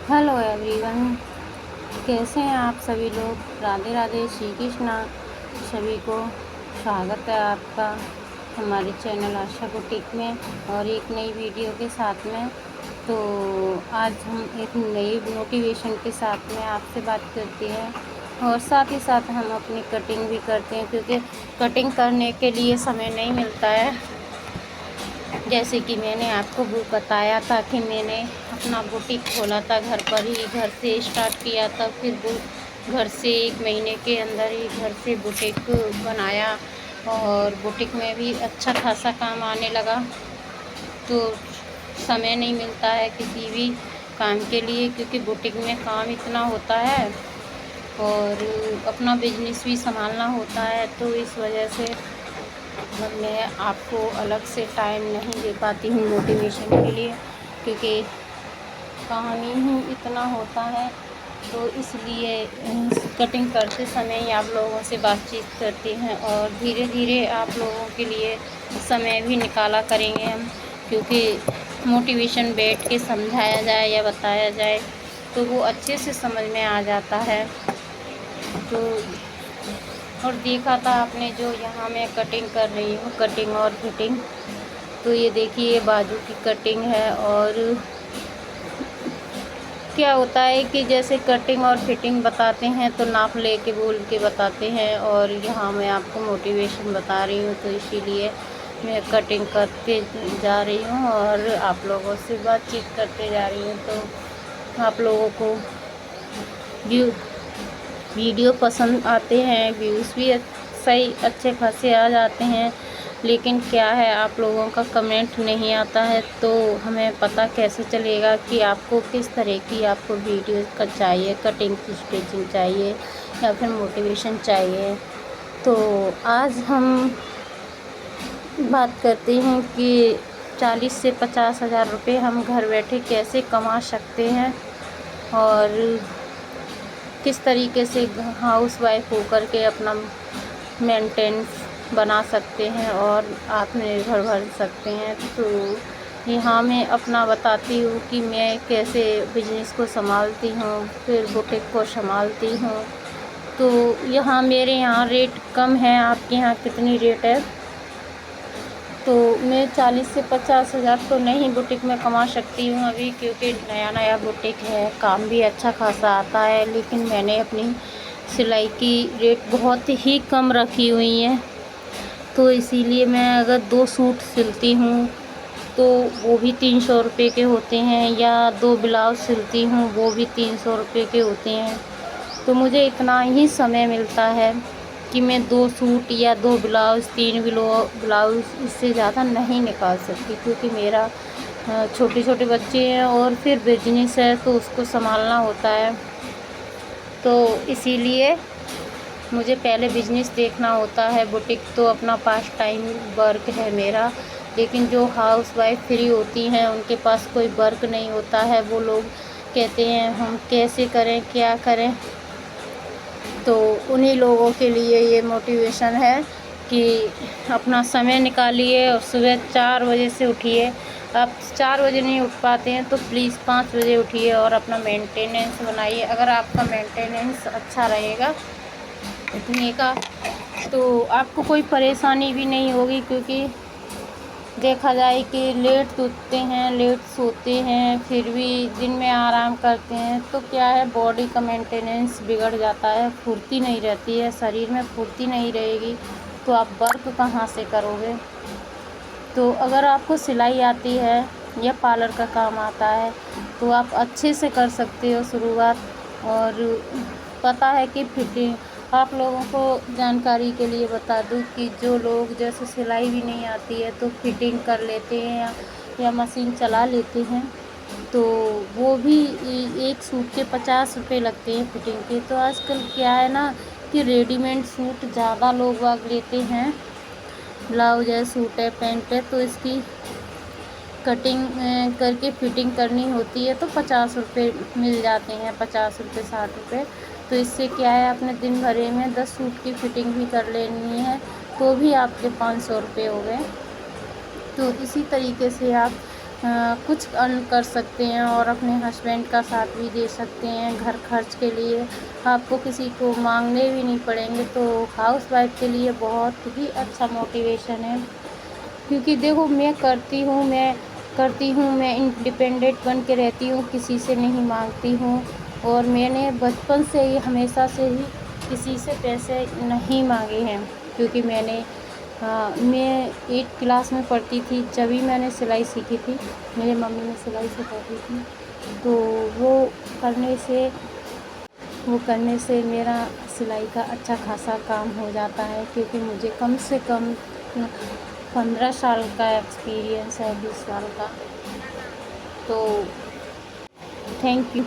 Hello everyone, कैसे हैं आप सभी लोग। राधे राधे, श्री कृष्णा। सभी को स्वागत है आपका हमारे चैनल आशा बुटीक में और एक नई वीडियो के साथ में। तो आज हम एक नई मोटिवेशन के साथ में आपसे बात करते हैं और साथ ही साथ हम अपनी कटिंग भी करते हैं, क्योंकि कटिंग करने के लिए समय नहीं मिलता है। जैसे कि मैंने आपको वो बताया था कि मैंने अपना बुटीक खोला था, घर पर ही, घर से स्टार्ट किया था। फिर वो घर से 1 महीने के अंदर ही घर से बुटीक बनाया और बुटीक में भी अच्छा खासा काम आने लगा। तो समय नहीं मिलता है किसी भी काम के लिए, क्योंकि बुटीक में काम इतना होता है और अपना बिजनेस भी संभालना होता है। तो इस वजह से मैं आपको अलग से टाइम नहीं दे पाती हूँ मोटिवेशन के लिए, क्योंकि काम ही इतना होता है। तो इसलिए कटिंग करते समय ही आप लोगों से बातचीत करते हैं और धीरे धीरे आप लोगों के लिए समय भी निकाला करेंगे हम, क्योंकि मोटिवेशन बैठ के समझाया जाए या बताया जाए तो वो अच्छे से समझ में आ जाता है। तो और देखा था आपने जो यहाँ मैं कटिंग कर रही हूँ, कटिंग और फिटिंग। तो ये देखिए बाजू की कटिंग है। और क्या होता है कि जैसे कटिंग और फिटिंग बताते हैं तो नाप ले के बोल के बताते हैं, और यहाँ मैं आपको मोटिवेशन बता रही हूँ, तो इसीलिए मैं कटिंग करते जा रही हूँ और आप लोगों से बातचीत करते जा रही हूँ। तो आप लोगों को वीडियो पसंद आते हैं, व्यूज़ भी सही अच्छे खासे आ जाते हैं, लेकिन क्या है आप लोगों का कमेंट नहीं आता है। तो हमें पता कैसे चलेगा कि आपको किस तरह की आपको वीडियो का चाहिए, कटिंग की स्टिचिंग चाहिए या फिर मोटिवेशन चाहिए। तो आज हम बात करते हैं कि 40 से 50 हज़ार रुपये हम घर बैठे कैसे कमा सकते हैं और किस तरीके से हाउस वाइफ होकर के अपना मेंटेनेंस बना सकते हैं और आत्मनिर्भर बन सकते हैं। तो यहाँ मैं अपना बताती हूँ कि मैं कैसे बिजनेस को संभालती हूँ, फिर बुटीक को संभालती हूँ। तो यहाँ मेरे यहाँ रेट कम है, आपके यहाँ कितनी रेट है? तो मैं 40 से 50 हज़ार तो नहीं बुटीक में कमा सकती हूँ अभी, क्योंकि नया नया बुटीक है, काम भी अच्छा खासा आता है। लेकिन मैंने अपनी सिलाई की रेट बहुत ही कम रखी हुई है। तो इसीलिए मैं अगर 2 सूट सिलती हूँ तो वो भी 300 रुपये के होते हैं, या 2 ब्लाउज़ सिलती हूँ वो भी 300 रुपये के होते हैं। तो मुझे इतना ही समय मिलता है कि मैं 2 सूट या 2 ब्लाउज़, 3 ब्लाउज़, इससे ज़्यादा नहीं निकाल सकती, क्योंकि मेरा छोटे छोटे बच्चे हैं और फिर बिजनेस है तो उसको संभालना होता है। तो इसीलिए मुझे पहले बिजनेस देखना होता है। बुटीक तो अपना पास टाइम वर्क है मेरा, लेकिन जो हाउस वाइफ फ्री होती हैं उनके पास कोई वर्क नहीं होता है। वो लोग कहते हैं हम कैसे करें, क्या करें। तो उन्हीं लोगों के लिए ये मोटिवेशन है कि अपना समय निकालिए और सुबह 4 बजे से उठिए। आप 4 बजे नहीं उठ पाते हैं तो प्लीज़ 5 बजे उठिए और अपना मेंटेनेंस बनाइए। अगर आपका मेंटेनेंस अच्छा रहेगा उठने का तो आपको कोई परेशानी भी नहीं होगी, क्योंकि देखा जाए कि लेट उठते हैं, लेट सोते हैं, फिर भी दिन में आराम करते हैं, तो क्या है बॉडी का मेंटेनेंस बिगड़ जाता है, फुर्ती नहीं रहती है, शरीर में फुर्ती नहीं रहेगी तो आप वर्क कहाँ से करोगे। तो अगर आपको सिलाई आती है या पार्लर का काम आता है तो आप अच्छे से कर सकते हो शुरुआत। और पता है कि फिटिंग, आप लोगों को जानकारी के लिए बता दूं कि जो लोग जैसे सिलाई भी नहीं आती है तो फिटिंग कर लेते हैं या मशीन चला लेते हैं, तो वो भी एक सूट के 50 रुपये लगते हैं फिटिंग के। तो आजकल क्या है ना कि रेडीमेड सूट ज़्यादा लोग वाग लेते हैं, ब्लाउज है, सूट है, पैंट है, तो इसकी कटिंग करके फिटिंग करनी होती है तो 50 रुपये मिल जाते हैं, 50 रुपये, 60 रुपये। तो इससे क्या है अपने दिन भरे में 10 सूट की फिटिंग भी कर लेनी है तो भी आपके 500 रुपये हो गए। तो इसी तरीके से आप कुछ अर्न कर सकते हैं और अपने हस्बैंड का साथ भी दे सकते हैं। घर खर्च के लिए आपको किसी को मांगने भी नहीं पड़ेंगे, तो हाउसवाइफ के लिए बहुत ही अच्छा मोटिवेशन है। क्योंकि देखो मैं करती हूँ, मैं इंडिपेंडेंट बन के रहती हूँ, किसी से नहीं मांगती हूँ। और मैंने बचपन से ही हमेशा से ही किसी से पैसे नहीं मांगे हैं। क्योंकि मैं 8th क्लास में पढ़ती थी, जब ही मैंने सिलाई सीखी थी। मेरे मम्मी ने सिलाई सिखाती थी, तो वो करने से मेरा सिलाई का अच्छा खासा काम हो जाता है। क्योंकि मुझे कम से कम 15 साल का एक्सपीरियंस है, 20 साल का। तो थैंक यू।